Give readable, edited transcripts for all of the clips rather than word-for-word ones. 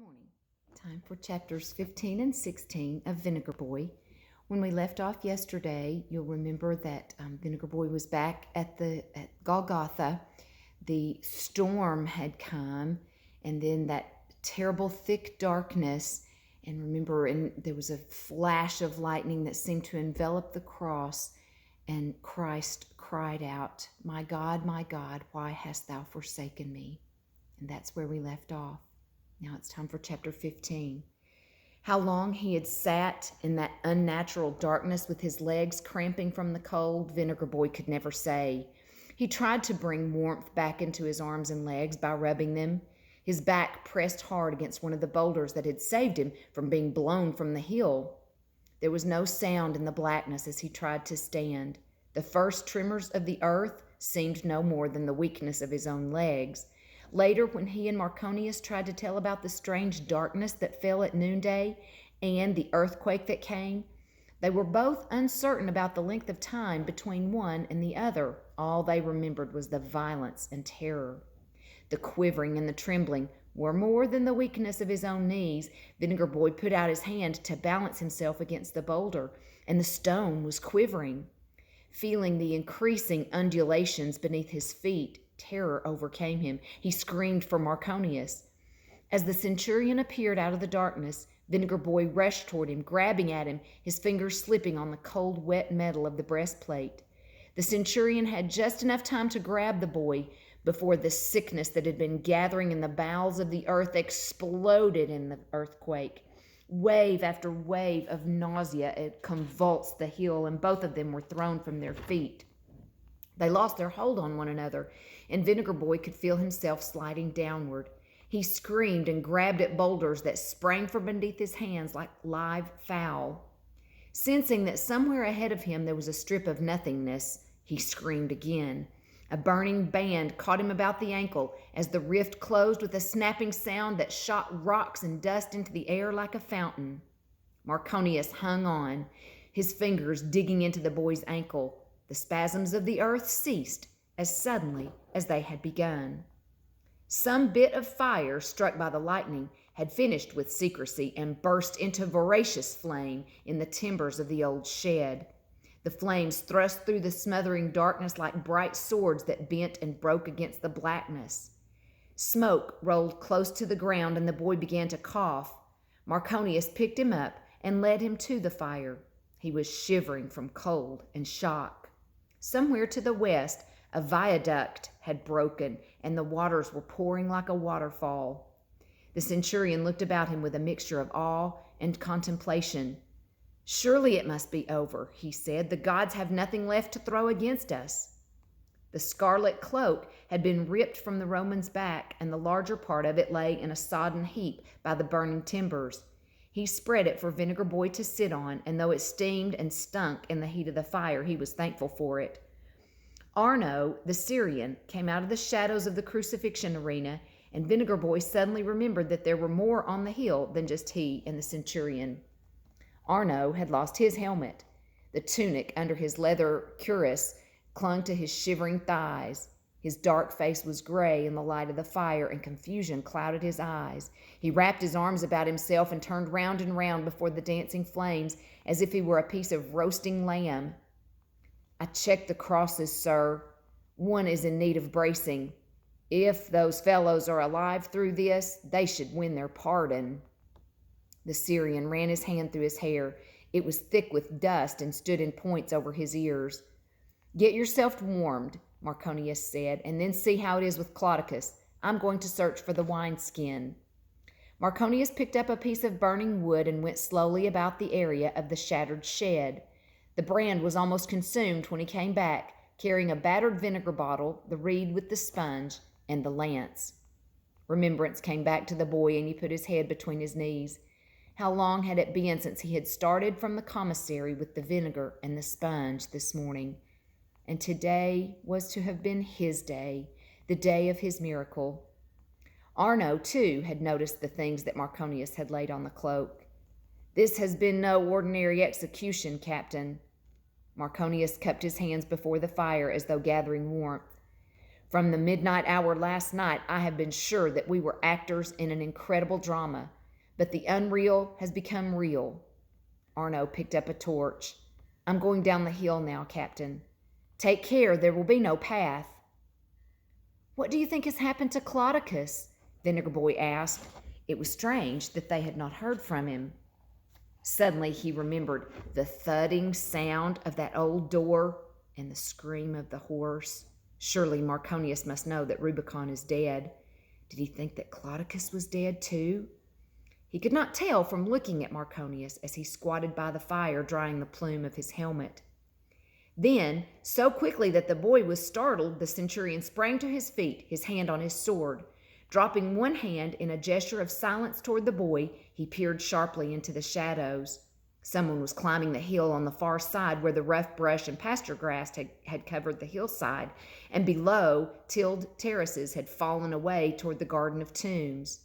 Morning. Time for chapters 15 and 16 of Vinegar Boy. When we left off yesterday, you'll remember that Vinegar Boy was back at Golgotha. The storm had come, and then that terrible thick darkness. And remember, there was a flash of lightning that seemed to envelop the cross, and Christ cried out, my God, why hast thou forsaken me?" And that's where we left off. Now it's time for chapter 15. How long he had sat in that unnatural darkness with his legs cramping from the cold, Vinegar Boy could never say. He tried to bring warmth back into his arms and legs by rubbing them. His back pressed hard against one of the boulders that had saved him from being blown from the hill. There was no sound in the blackness as he tried to stand. The first tremors of the earth seemed no more than the weakness of his own legs. Later, when he and Marconius tried to tell about the strange darkness that fell at noonday and the earthquake that came, they were both uncertain about the length of time between one and the other. All they remembered was the violence and terror. The quivering and the trembling were more than the weakness of his own knees. Vinegar Boy put out his hand to balance himself against the boulder, and the stone was quivering. Feeling the increasing undulations beneath his feet, terror overcame him. He screamed for Marconius. As the centurion appeared out of the darkness, Vinegar Boy rushed toward him, grabbing at him, his fingers slipping on the cold, wet metal of the breastplate. The centurion had just enough time to grab the boy before the sickness that had been gathering in the bowels of the earth exploded in the earthquake. Wave after wave of nausea had convulsed the hill, and both of them were thrown from their feet. They lost their hold on one another, and Vinegar Boy could feel himself sliding downward. He screamed and grabbed at boulders that sprang from beneath his hands like live fowl. Sensing that somewhere ahead of him there was a strip of nothingness, he screamed again. A burning band caught him about the ankle as the rift closed with a snapping sound that shot rocks and dust into the air like a fountain. Marconius hung on, his fingers digging into the boy's ankle. The spasms of the earth ceased as suddenly as they had begun. Some bit of fire struck by the lightning had finished with secrecy and burst into voracious flame in the timbers of the old shed. The flames thrust through the smothering darkness like bright swords that bent and broke against the blackness. Smoke rolled close to the ground, and the boy began to cough. Marconius picked him up and led him to the fire. He was shivering from cold and shock. Somewhere to the west, a viaduct had broken, and the waters were pouring like a waterfall. The centurion looked about him with a mixture of awe and contemplation. "Surely it must be over," he said. "The gods have nothing left to throw against us." The scarlet cloak had been ripped from the Roman's back, and the larger part of it lay in a sodden heap by the burning timbers. He spread it for Vinegar Boy to sit on, and though it steamed and stunk in the heat of the fire, he was thankful for it. Arno, the Syrian, came out of the shadows of the crucifixion arena, and Vinegar Boy suddenly remembered that there were more on the hill than just he and the centurion. Arno had lost his helmet. The tunic under his leather cuirass clung to his shivering thighs. His dark face was gray in the light of the fire, and confusion clouded his eyes. He wrapped his arms about himself and turned round and round before the dancing flames as if he were a piece of roasting lamb. "I checked the crosses, sir. One is in need of bracing. If those fellows are alive through this, they should win their pardon." The Syrian ran his hand through his hair. It was thick with dust and stood in points over his ears. "Get yourself warmed," Marconius said, "and then see how it is with Claudicus. I'm going to search for the wineskin." Marconius picked up a piece of burning wood and went slowly about the area of the shattered shed. The brand was almost consumed when he came back, carrying a battered vinegar bottle, the reed with the sponge, and the lance. Remembrance came back to the boy, and he put his head between his knees. How long had it been since he had started from the commissary with the vinegar and the sponge this morning? And today was to have been his day, the day of his miracle. Arno, too, had noticed the things that Marconius had laid on the cloak. "This has been no ordinary execution, Captain." Marconius cupped his hands before the fire as though gathering warmth. From the midnight hour last night, I have been sure that we were actors in an incredible drama, but the unreal has become real. Arno picked up a torch. I'm going down the hill now, Captain. Take care, there will be no path. What do you think has happened to Clodicus? Vinegar Boy asked. It was strange that they had not heard from him. Suddenly he remembered the thudding sound of that old door and the scream of the horse. Surely Marconius must know that Rubicon is dead. Did he think that Clodicus was dead too? He could not tell from looking at Marconius as he squatted by the fire drying the plume of his helmet. Then, so quickly that the boy was startled, the centurion sprang to his feet, his hand on his sword. Dropping one hand in a gesture of silence toward the boy, he peered sharply into the shadows. Someone was climbing the hill on the far side where the rough brush and pasture grass had covered the hillside, and below, tilled terraces had fallen away toward the garden of tombs.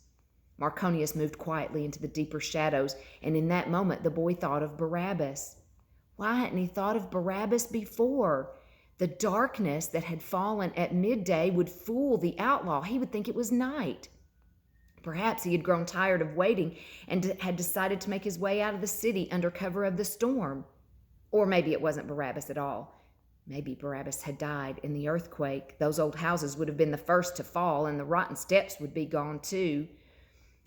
Marconius moved quietly into the deeper shadows, and in that moment the boy thought of Barabbas. Why hadn't he thought of Barabbas before? The darkness that had fallen at midday would fool the outlaw. He would think it was night. Perhaps he had grown tired of waiting and had decided to make his way out of the city under cover of the storm. Or maybe it wasn't Barabbas at all. Maybe Barabbas had died in the earthquake. Those old houses would have been the first to fall, and the rotten steps would be gone too.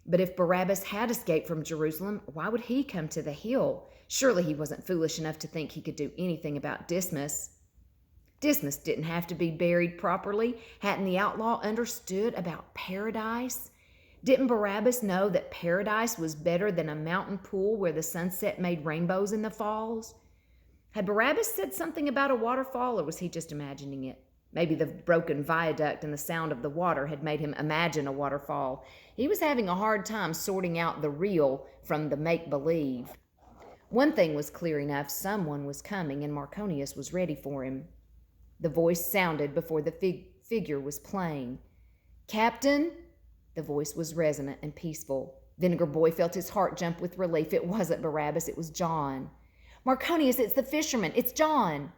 But if Barabbas had escaped from Jerusalem, why would he come to the hill? Surely he wasn't foolish enough to think he could do anything about Dismas. Dismas didn't have to be buried properly. Hadn't the outlaw understood about paradise? Didn't Barabbas know that paradise was better than a mountain pool where the sunset made rainbows in the falls? Had Barabbas said something about a waterfall, or was he just imagining it? Maybe the broken viaduct and the sound of the water had made him imagine a waterfall. He was having a hard time sorting out the real from the make-believe. One thing was clear enough: someone was coming, and Marconius was ready for him. The voice sounded before the figure was plain. "Captain?" The voice was resonant and peaceful. Vinegar Boy felt his heart jump with relief. It wasn't Barabbas, it was John. "Marconius, it's the fisherman. It's John."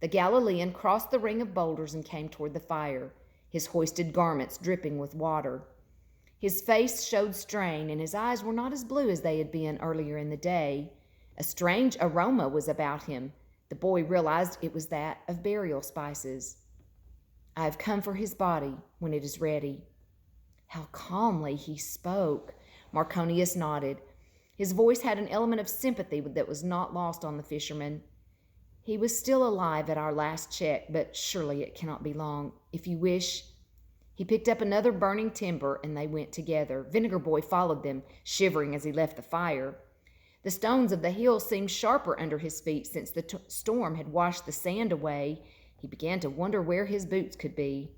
The Galilean crossed the ring of boulders and came toward the fire, his hoisted garments dripping with water. His face showed strain, and his eyes were not as blue as they had been earlier in the day. A strange aroma was about him. The boy realized it was that of burial spices. "I have come for his body when it is ready." How calmly he spoke. Marconius nodded. His voice had an element of sympathy that was not lost on the fisherman. "He was still alive at our last check, but surely it cannot be long. If you wish..." He picked up another burning timber, and they went together. Vinegar Boy followed them, shivering as he left the fire. The stones of the hill seemed sharper under his feet since the storm had washed the sand away. He began to wonder where his boots could be.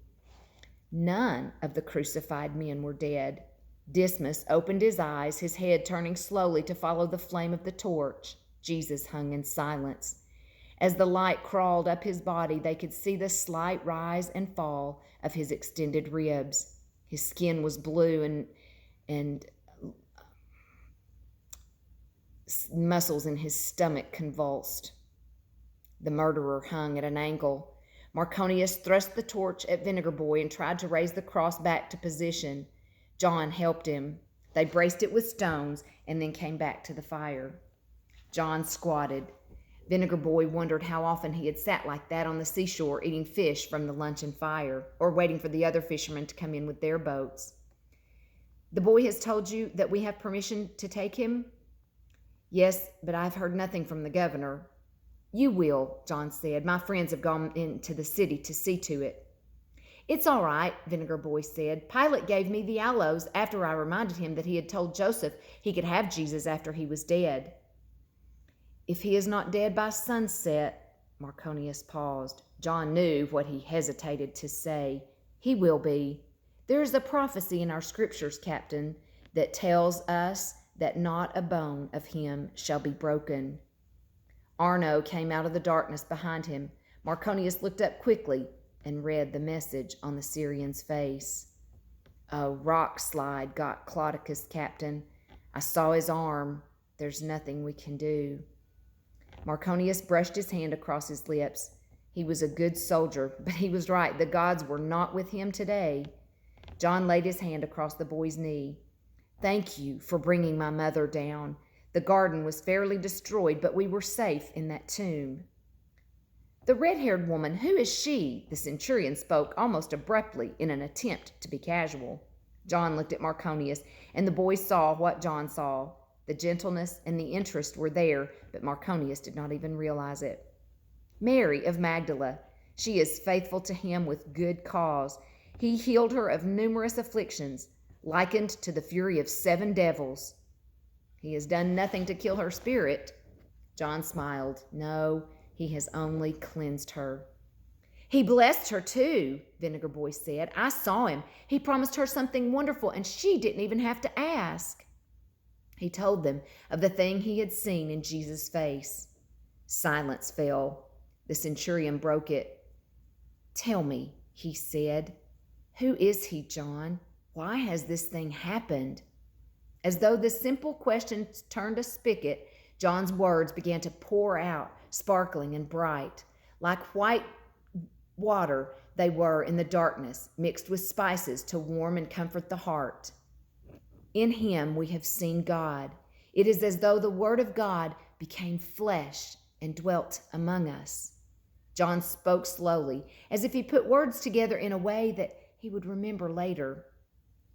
None of the crucified men were dead. Dismas opened his eyes, his head turning slowly to follow the flame of the torch. Jesus hung in silence. As the light crawled up his body, they could see the slight rise and fall of his extended ribs. His skin was blue and muscles in his stomach convulsed. The murderer hung at an angle. Marconius thrust the torch at Vinegar Boy and tried to raise the cross back to position. John helped him. They braced it with stones and then came back to the fire. John squatted. Vinegar Boy wondered how often he had sat like that on the seashore eating fish from the luncheon fire, or waiting for the other fishermen to come in with their boats. "The boy has told you that we have permission to take him?" "Yes, but I've heard nothing from the governor." "You will," John said. "My friends have gone into the city to see to it." "It's all right," Vinegar Boy said. "Pilate gave me the aloes after I reminded him that he had told Joseph he could have Jesus after he was dead." "If he is not dead by sunset..." Marconius paused. John knew what he hesitated to say. "He will be. There is a prophecy in our scriptures, Captain, that tells us that not a bone of him shall be broken." Arno came out of the darkness behind him. Marconius looked up quickly and read the message on the Syrian's face. "A rock slide got Clodicus, Captain. I saw his arm. There's nothing we can do." Marconius brushed his hand across his lips. He was a good soldier, but he was right. The gods were not with him today. John laid his hand across the boy's knee. Thank you for bringing my mother down. The garden was fairly destroyed, but we were safe in that tomb. The red-haired woman, who is she? The centurion spoke almost abruptly in an attempt to be casual. John looked at Marconius, and the boy saw what John saw. The gentleness and the interest were there, but Marconius did not even realize it. Mary of Magdala. She is faithful to him with good cause. He healed her of numerous afflictions, likened to the fury of 7 devils. He has done nothing to kill her spirit. John smiled. No, he has only cleansed her. He blessed her too, Vinegar Boy said. I saw him. He promised her something wonderful, and she didn't even have to ask. He told them of the thing he had seen in Jesus' face. Silence fell. The centurion broke it. Tell me, he said. Who is he, John? Why has this thing happened? As though the simple question turned a spigot, John's words began to pour out, sparkling and bright. Like white water they were in the darkness, mixed with spices to warm and comfort the heart. In him we have seen God. It is as though the word of God became flesh and dwelt among us. John spoke slowly, as if he put words together in a way that he would remember later.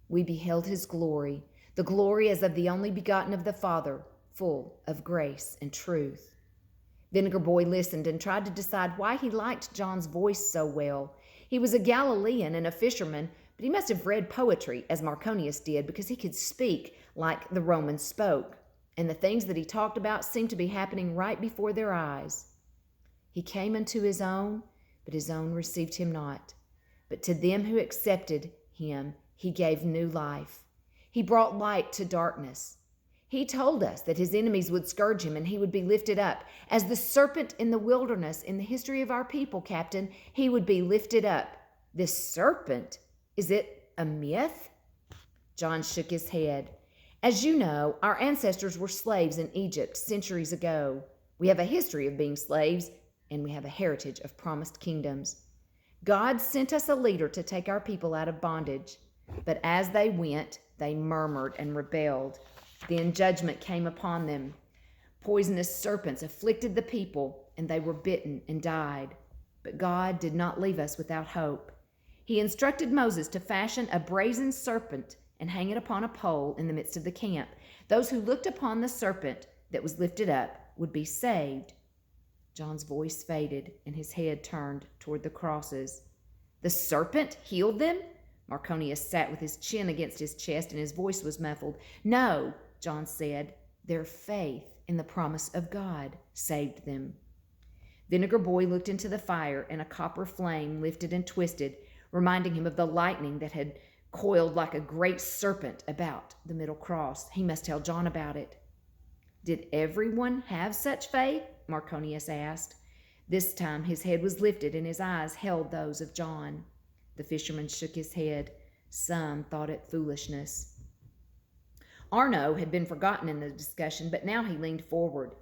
We beheld his glory, the glory as of the only begotten of the Father, full of grace and truth. Vinegar Boy listened and tried to decide why he liked John's voice so well. He was a Galilean and a fisherman, but he must have read poetry, as Marconius did, because he could speak like the Romans spoke, and the things that he talked about seemed to be happening right before their eyes. He came unto his own, but his own received him not. But to them who accepted him, he gave new life. He brought light to darkness. He told us that his enemies would scourge him and he would be lifted up. As the serpent in the wilderness in the history of our people, Captain, he would be lifted up. This serpent, is it a myth? John shook his head. As you know, our ancestors were slaves in Egypt centuries ago. We have a history of being slaves, and we have a heritage of promised kingdoms. God sent us a leader to take our people out of bondage. But as they went, they murmured and rebelled. Then judgment came upon them. Poisonous serpents afflicted the people, and they were bitten and died. But God did not leave us without hope. He instructed Moses to fashion a brazen serpent and hang it upon a pole in the midst of the camp. Those who looked upon the serpent that was lifted up would be saved. John's voice faded, and his head turned toward the crosses. The serpent healed them? Marconius sat with his chin against his chest, and his voice was muffled. No, John said, their faith in the promise of God saved them. Vinegar Boy looked into the fire, and a copper flame lifted and twisted, reminding him of the lightning that had coiled like a great serpent about the middle cross. He must tell John about it. Did everyone have such faith? Marconius asked. This time his head was lifted and his eyes held those of John. The fisherman shook his head. Some thought it foolishness. Arno had been forgotten in the discussion, but now he leaned forward.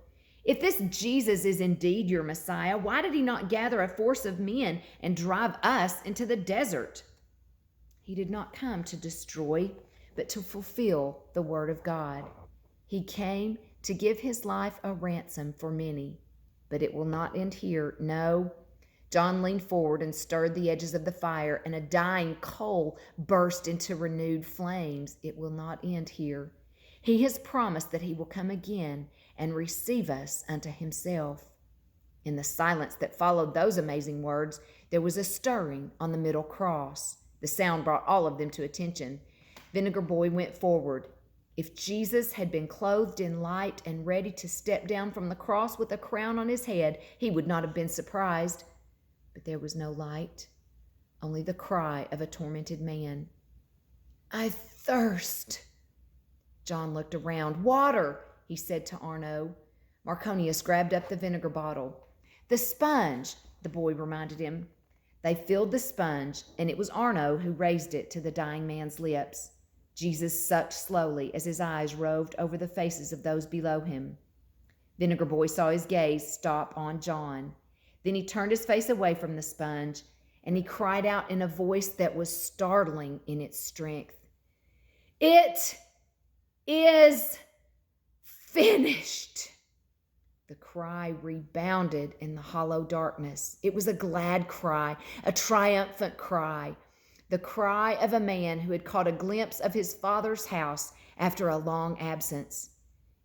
If this Jesus is indeed your Messiah, why did he not gather a force of men and drive us into the desert? He did not come to destroy, but to fulfill the word of God. He came to give his life a ransom for many. But it will not end here. No. John leaned forward and stirred the edges of the fire, and a dying coal burst into renewed flames. It will not end here. He has promised that he will come again and receive us unto himself. In the silence that followed those amazing words, there was a stirring on the middle cross. The sound brought all of them to attention. Vinegar Boy went forward. If Jesus had been clothed in light and ready to step down from the cross with a crown on his head, he would not have been surprised. But there was no light, only the cry of a tormented man. I thirst. John looked around. Water, he said to Arno. Marconius grabbed up the vinegar bottle. The sponge, the boy reminded him. They filled the sponge, and it was Arno who raised it to the dying man's lips. Jesus sucked slowly as his eyes roved over the faces of those below him. Vinegar Boy saw his gaze stop on John. Then he turned his face away from the sponge, and he cried out in a voice that was startling in its strength, "It is finished." The cry rebounded in the hollow darkness. It was a glad cry, a triumphant cry, the cry of a man who had caught a glimpse of his Father's house after a long absence.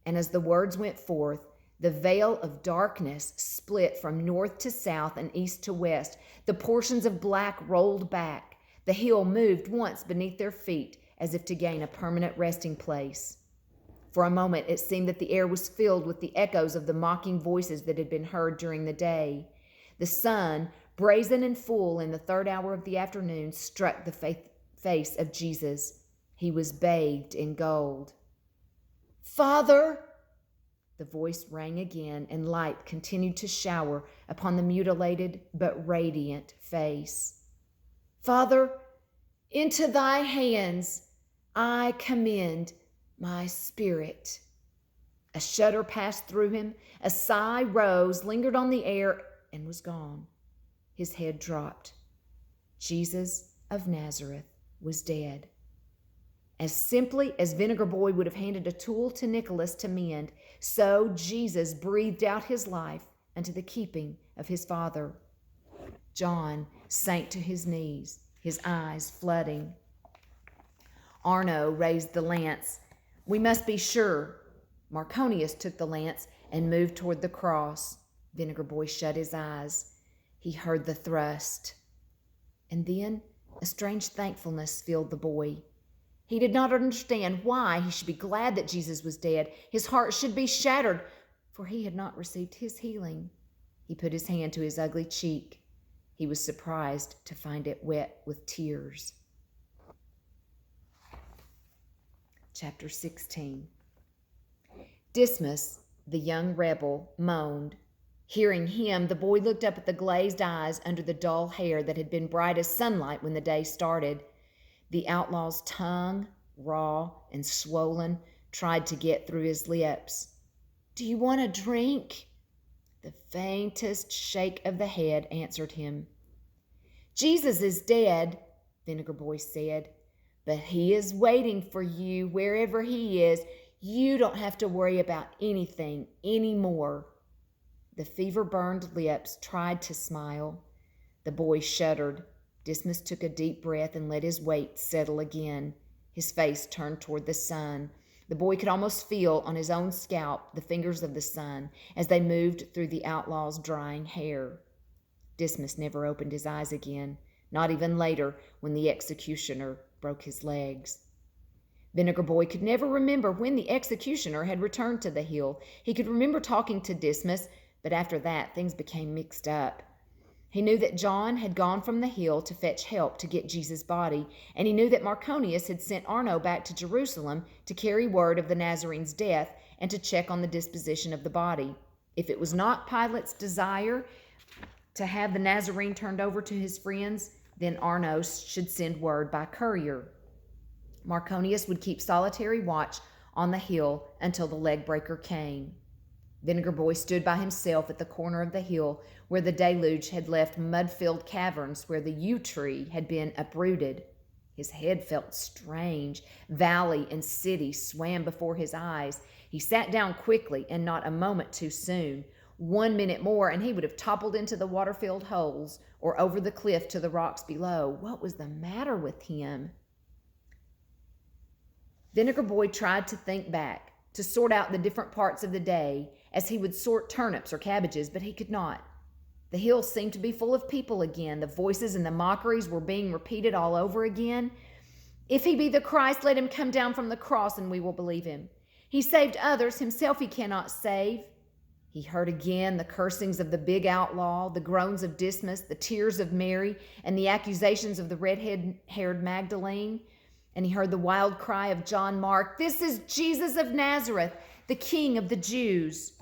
And as the words went forth, the veil of darkness split from north to south and east to west. The portions of black rolled back. The hill moved once beneath their feet as if to gain a permanent resting place. For a moment, it seemed that the air was filled with the echoes of the mocking voices that had been heard during the day. The sun, brazen and full in the third hour of the afternoon, struck the face of Jesus. He was bathed in gold. "Father!" The voice rang again, and light continued to shower upon the mutilated but radiant face. "Father, into thy hands I commend my spirit." A shudder passed through him. A sigh rose, lingered on the air, and was gone. His head dropped. Jesus of Nazareth was dead. As simply as Vinegar Boy would have handed a tool to Nicholas to mend, so Jesus breathed out his life unto the keeping of his Father. John sank to his knees, his eyes flooding. Arno raised the lance. "We must be sure." Marconius took the lance and moved toward the cross. Vinegar Boy shut his eyes. He heard the thrust. And then a strange thankfulness filled the boy. He did not understand why he should be glad that Jesus was dead. His heart should be shattered, for he had not received his healing. He put his hand to his ugly cheek. He was surprised to find it wet with tears. Chapter 16. Dismas, the young rebel, moaned. Hearing him, the boy looked up at the glazed eyes under the dull hair that had been bright as sunlight when the day started. The outlaw's tongue, raw and swollen, tried to get through his lips. "Do you want a drink?" The faintest shake of the head answered him. "Jesus is dead," Vinegar Boy said, "but he is waiting for you wherever he is. You don't have to worry about anything anymore." The fever-burned lips tried to smile. The boy shuddered. Dismas took a deep breath and let his weight settle again. His face turned toward the sun. The boy could almost feel on his own scalp the fingers of the sun as they moved through the outlaw's drying hair. Dismas never opened his eyes again, not even later when the executioner broke his legs. Vinegar Boy could never remember when the executioner had returned to the hill. He could remember talking to Dismas, but after that things became mixed up. He knew that John had gone from the hill to fetch help to get Jesus' body, and he knew that Marconius had sent Arno back to Jerusalem to carry word of the Nazarene's death and to check on the disposition of the body. If it was not Pilate's desire to have the Nazarene turned over to his friends, then Arno should send word by courier. Marconius would keep solitary watch on the hill until the leg breaker came. Vinegar Boy stood by himself at the corner of the hill where the deluge had left mud-filled caverns where the yew tree had been uprooted. His head felt strange. Valley and city swam before his eyes. He sat down quickly and not a moment too soon. 1 minute more and he would have toppled into the water-filled holes or over the cliff to the rocks below. What was the matter with him? Vinegar Boy tried to think back, to sort out the different parts of the day as he would sort turnips or cabbages, but he could not. The hill seemed to be full of people again. The voices and the mockeries were being repeated all over again. "If he be the Christ, let him come down from the cross and we will believe him. He saved others, himself he cannot save." He heard again the cursings of the big outlaw, the groans of Dismas, the tears of Mary, and the accusations of the red-haired Magdalene. And he heard the wild cry of John Mark, "This is Jesus of Nazareth, the King of the Jews."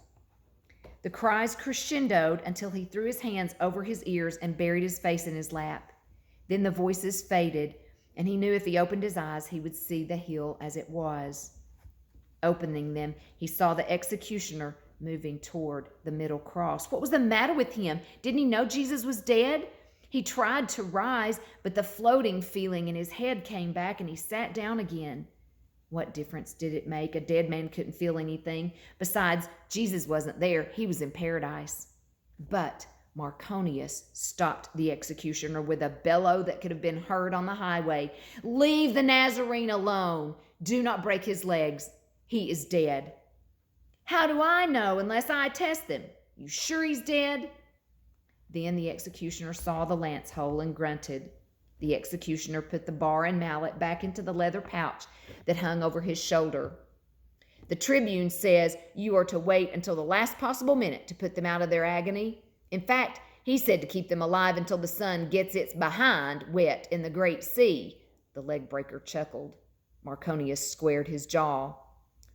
The cries crescendoed until he threw his hands over his ears and buried his face in his lap. Then the voices faded, and he knew if he opened his eyes, he would see the hill as it was. Opening them, he saw the executioner moving toward the middle cross. What was the matter with him? Didn't he know Jesus was dead? He tried to rise, but the floating feeling in his head came back and he sat down again. What difference did it make? A dead man couldn't feel anything. Besides, Jesus wasn't there. He was in paradise. But Marconius stopped the executioner with a bellow that could have been heard on the highway. "Leave the Nazarene alone. Do not break his legs. He is dead." "How do I know unless I test them? You sure he's dead?" Then the executioner saw the lance hole and grunted. The executioner put the bar and mallet back into the leather pouch that hung over his shoulder. "The Tribune says you are to wait until the last possible minute to put them out of their agony. In fact, he said to keep them alive until the sun gets its behind wet in the great sea." The leg breaker chuckled. Marconius squared his jaw.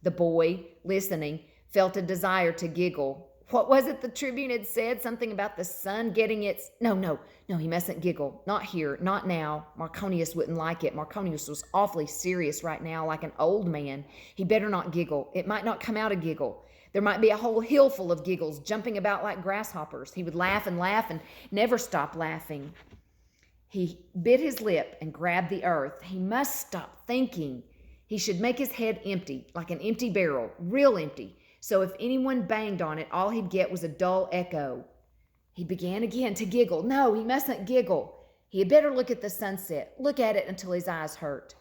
The boy, listening, felt a desire to giggle. What was it the Tribune had said? Something about the sun getting its... No, he mustn't giggle. Not here, not now. Marconius wouldn't like it. Marconius was awfully serious right now, like an old man. He better not giggle. It might not come out a giggle. There might be a whole hill full of giggles, jumping about like grasshoppers. He would laugh and never stop laughing. He bit his lip and grabbed the earth. He must stop thinking. He should make his head empty, like an empty barrel, real empty. So if anyone banged on it, all he'd get was a dull echo. He began again to giggle. No, he mustn't giggle. He had better look at the sunset, look at it until his eyes hurt.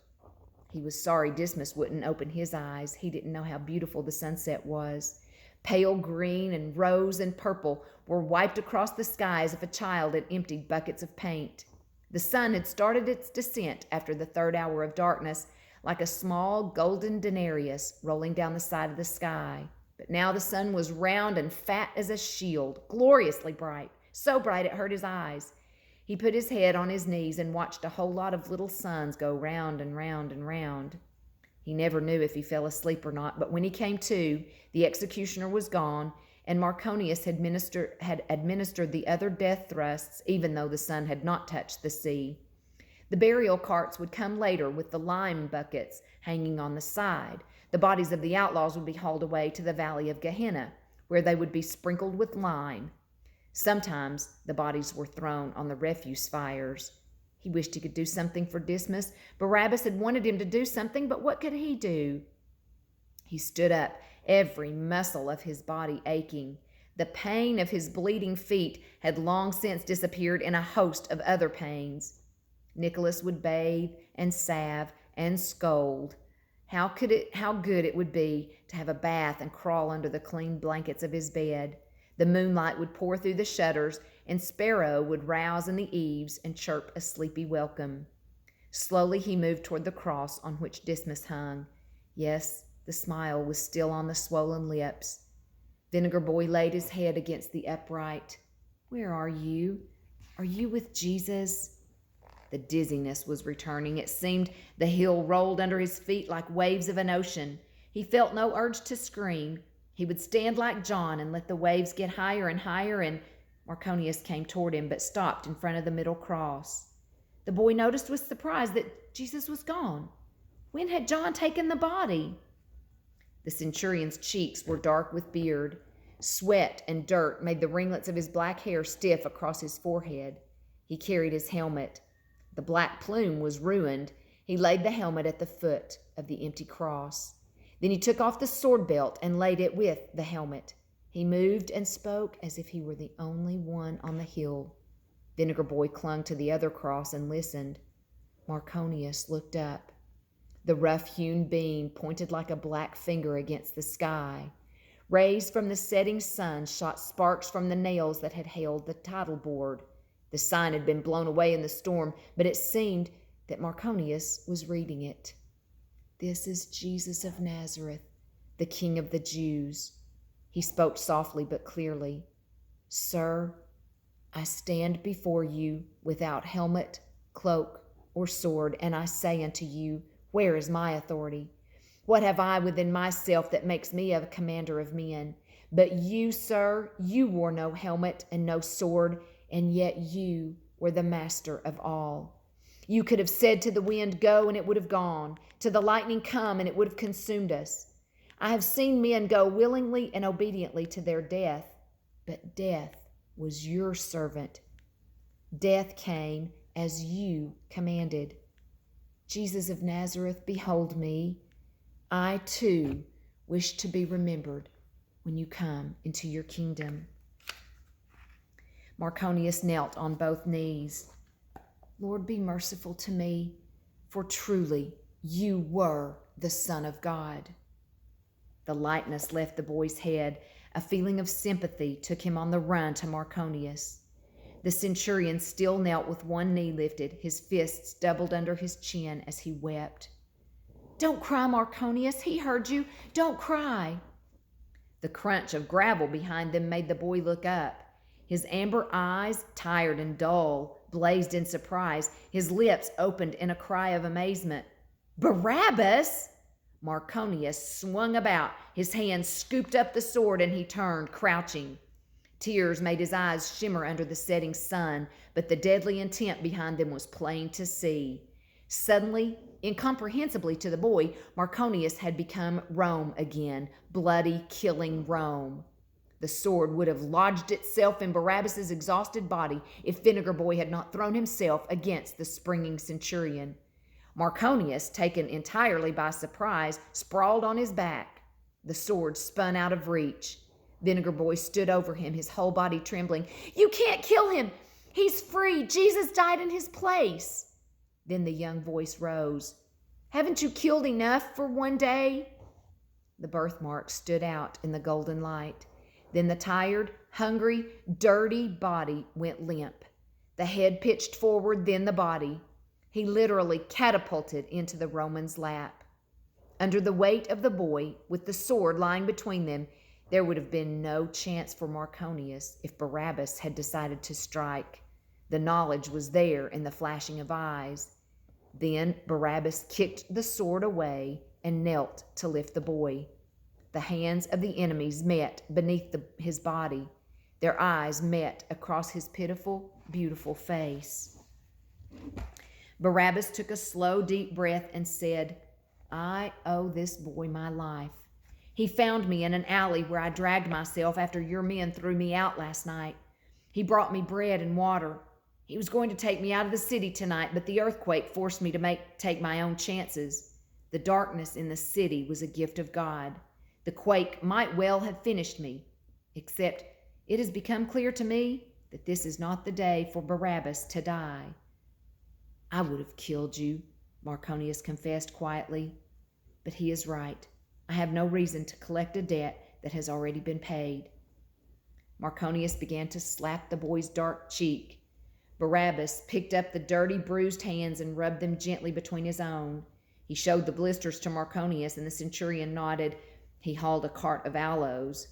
He was sorry Dismas wouldn't open his eyes. He didn't know how beautiful the sunset was. Pale green and rose and purple were wiped across the sky as if a child had emptied buckets of paint. The sun had started its descent after the third hour of darkness, like a small golden denarius rolling down the side of the sky. But now the sun was round and fat as a shield, gloriously bright, so bright it hurt his eyes. He put his head on his knees and watched a whole lot of little suns go round and round and round. He never knew if he fell asleep or not, but when he came to, the executioner was gone, and Marconius had administered the other death thrusts, even though the sun had not touched the sea. The burial carts would come later with the lime buckets hanging on the side. The bodies of the outlaws would be hauled away to the valley of Gehenna, where they would be sprinkled with lime. Sometimes the bodies were thrown on the refuse fires. He wished he could do something for Dismas. Barabbas had wanted him to do something, but what could he do? He stood up, every muscle of his body aching. The pain of his bleeding feet had long since disappeared in a host of other pains. Nicholas would bathe and salve and scold. How good it would be to have a bath and crawl under the clean blankets of his bed. The moonlight would pour through the shutters, and Sparrow would rouse in the eaves and chirp a sleepy welcome. Slowly he moved toward the cross on which Dismas hung. Yes, the smile was still on the swollen lips. Vinegar Boy laid his head against the upright. "Where are you? Are you with Jesus?" The dizziness was returning. It seemed the hill rolled under his feet like waves of an ocean. He felt no urge to scream. He would stand like John and let the waves get higher and higher, and Marconius came toward him but stopped in front of the middle cross. The boy noticed with surprise that Jesus was gone. When had John taken the body? The centurion's cheeks were dark with beard. Sweat and dirt made the ringlets of his black hair stiff across his forehead. He carried his helmet. The black plume was ruined. He laid the helmet at the foot of the empty cross. Then he took off the sword belt and laid it with the helmet. He moved and spoke as if he were the only one on the hill. Vinegar Boy clung to the other cross and listened. Marconius looked up. The rough-hewn beam pointed like a black finger against the sky. Rays from the setting sun shot sparks from the nails that had held the title board. The sign had been blown away in the storm, but it seemed that Marconius was reading it. "This is Jesus of Nazareth, the King of the Jews." He spoke softly but clearly. "Sir, I stand before you without helmet, cloak, or sword, and I say unto you, where is my authority? What have I within myself that makes me a commander of men? But you, sir, you wore no helmet and no sword, and yet you were the master of all. You could have said to the wind, go, and it would have gone. To the lightning, come, and it would have consumed us. I have seen men go willingly and obediently to their death, but death was your servant. Death came as you commanded. Jesus of Nazareth, behold me. I too wish to be remembered when you come into your kingdom. Marconius knelt on both knees. Lord, be merciful to me, for truly you were the Son of God. The lightness left the boy's head. A feeling of sympathy took him on the run to Marconius. The centurion still knelt with one knee lifted, his fists doubled under his chin as he wept. Don't cry, Marconius. He heard you. Don't cry. The crunch of gravel behind them made the boy look up. His amber eyes, tired and dull, blazed in surprise. His lips opened in a cry of amazement. Barabbas! Marconius swung about. His hand scooped up the sword and he turned, crouching. Tears made his eyes shimmer under the setting sun, but the deadly intent behind them was plain to see. Suddenly, incomprehensibly to the boy, Marconius had become Rome again, bloody, killing Rome. The sword would have lodged itself in Barabbas's exhausted body if Vinegar Boy had not thrown himself against the springing centurion. Marconius, taken entirely by surprise, sprawled on his back. The sword spun out of reach. Vinegar Boy stood over him, his whole body trembling. You can't kill him. He's free. Jesus died in his place. Then the young voice rose. Haven't you killed enough for one day? The birthmark stood out in the golden light. Then the tired, hungry, dirty body went limp. The head pitched forward, then the body. He literally catapulted into the Roman's lap. Under the weight of the boy, with the sword lying between them, there would have been no chance for Marconius if Barabbas had decided to strike. The knowledge was there in the flashing of eyes. Then Barabbas kicked the sword away and knelt to lift the boy. The hands of the enemies met beneath his body. Their eyes met across his pitiful, beautiful face. Barabbas took a slow, deep breath and said, I owe this boy my life. He found me in an alley where I dragged myself after your men threw me out last night. He brought me bread and water. He was going to take me out of the city tonight, but the earthquake forced me to take my own chances. The darkness in the city was a gift of God. The quake might well have finished me, except it has become clear to me that this is not the day for Barabbas to die. I would have killed you, Marconius confessed quietly, but he is right. I have no reason to collect a debt that has already been paid. Marconius began to slap the boy's dark cheek. Barabbas picked up the dirty, bruised hands and rubbed them gently between his own. He showed the blisters to Marconius, and the centurion nodded. He hauled a cart of aloes.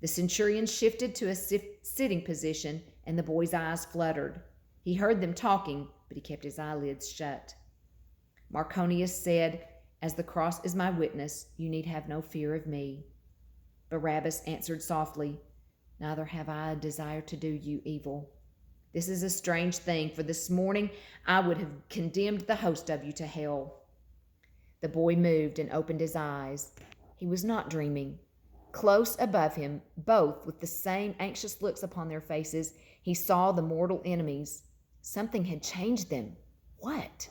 The centurion shifted to a sitting position, and the boy's eyes fluttered. He heard them talking, but he kept his eyelids shut. Marconius said, As the cross is my witness, you need have no fear of me. Barabbas answered softly, Neither have I a desire to do you evil. This is a strange thing, for this morning I would have condemned the host of you to hell. The boy moved and opened his eyes. He was not dreaming. Close above him, both with the same anxious looks upon their faces, he saw the mortal enemies. Something had changed them. What?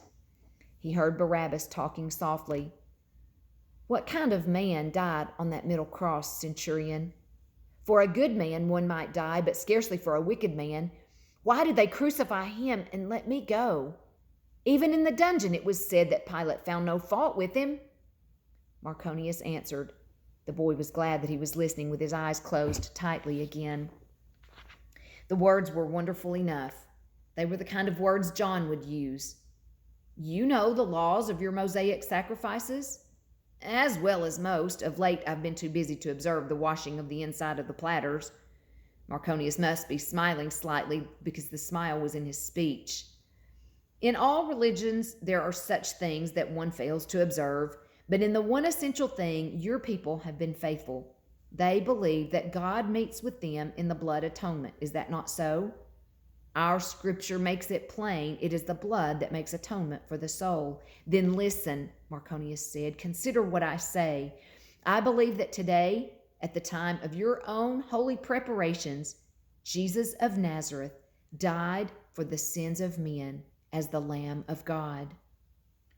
He heard Barabbas talking softly. What kind of man died on that middle cross, centurion? For a good man one might die, but scarcely for a wicked man. Why did they crucify him and let me go? Even in the dungeon it was said that Pilate found no fault with him. Marconius answered. The boy was glad that he was listening with his eyes closed tightly again. The words were wonderful enough. They were the kind of words John would use. You know the laws of your Mosaic sacrifices? As well as most. Of late I've been too busy to observe the washing of the inside of the platters. Marconius must be smiling slightly because the smile was in his speech. In all religions there are such things that one fails to observe, but in the one essential thing your people have been faithful. They believe that God meets with them in the blood atonement. Is that not so? Our scripture makes it plain. It is the blood that makes atonement for the soul. Then listen, Marconius said. Consider what I say. I believe that today, at the time of your own holy preparations, Jesus of Nazareth died for the sins of men as the Lamb of God.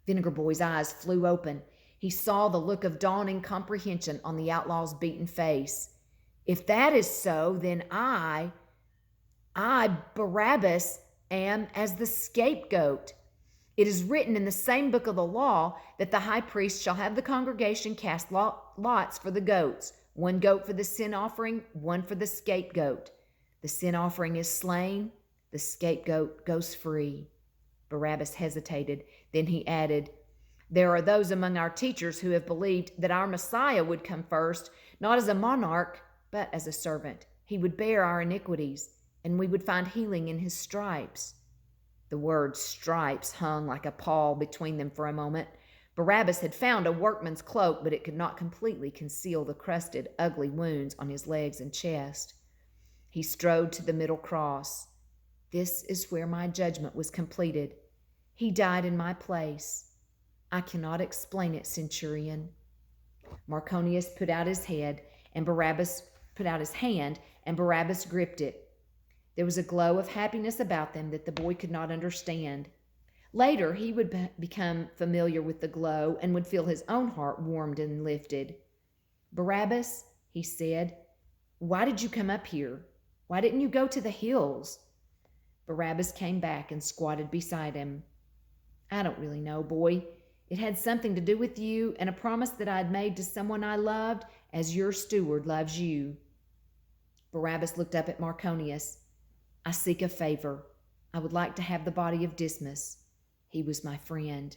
Vinegar Boy's eyes flew open. He saw the look of dawning comprehension on the outlaw's beaten face. If that is so, then I, Barabbas, am as the scapegoat. It is written in the same book of the law that the high priest shall have the congregation cast lots for the goats, one goat for the sin offering, one for the scapegoat. The sin offering is slain, the scapegoat goes free. Barabbas hesitated. Then he added, there are those among our teachers who have believed that our Messiah would come first, not as a monarch, but as a servant. He would bear our iniquities, and we would find healing in his stripes. The word stripes hung like a pall between them for a moment. Barabbas had found a workman's cloak, but it could not completely conceal the crusted, ugly wounds on his legs and chest. He strode to the middle cross. This is where my judgment was completed. He died in my place. I cannot explain it, centurion. Marconius put out his head, and Barabbas put out his hand, and Barabbas gripped it. There was a glow of happiness about them that the boy could not understand. Later, he would become familiar with the glow and would feel his own heart warmed and lifted. Barabbas, he said, why did you come up here? Why didn't you go to the hills? Barabbas came back and squatted beside him. I don't really know, boy. It had something to do with you and a promise that I had made to someone I loved as your steward loves you. Barabbas looked up at Marconius. I seek a favor. I would like to have the body of Dismas. He was my friend.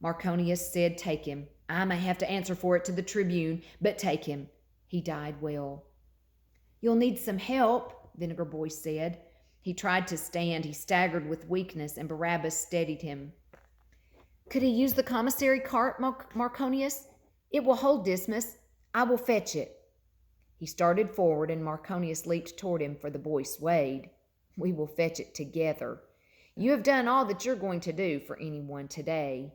Marconius said, take him. I may have to answer for it to the tribune, but take him. He died well. You'll need some help, Vinegar Boy said. He tried to stand. He staggered with weakness, and Barabbas steadied him. Could he use the commissary cart, Marconius? It will hold Dismas. I will fetch it. He started forward, and Marconius leaped toward him, for the boy swayed. We will fetch it together. You have done all that you're going to do for anyone today.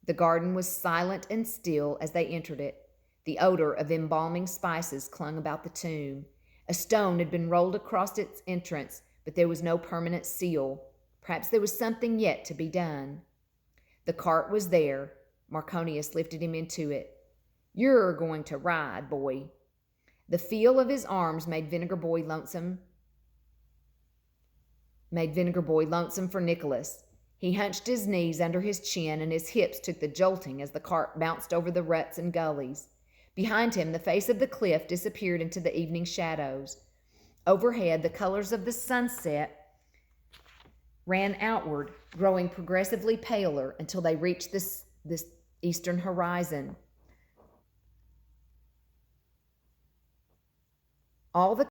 The garden was silent and still as they entered it. The odor of embalming spices clung about the tomb. A stone had been rolled across its entrance, but there was no permanent seal. Perhaps there was something yet to be done. The cart was there. Marconius lifted him into it. You're going to ride, boy. The feel of his arms made Vinegar Boy lonesome for Nicholas. He hunched his knees under his chin, and his hips took the jolting as the cart bounced over the ruts and gullies. Behind him, the face of the cliff disappeared into the evening shadows. Overhead, the colors of the sunset ran outward, growing progressively paler until they reached this eastern horizon. All the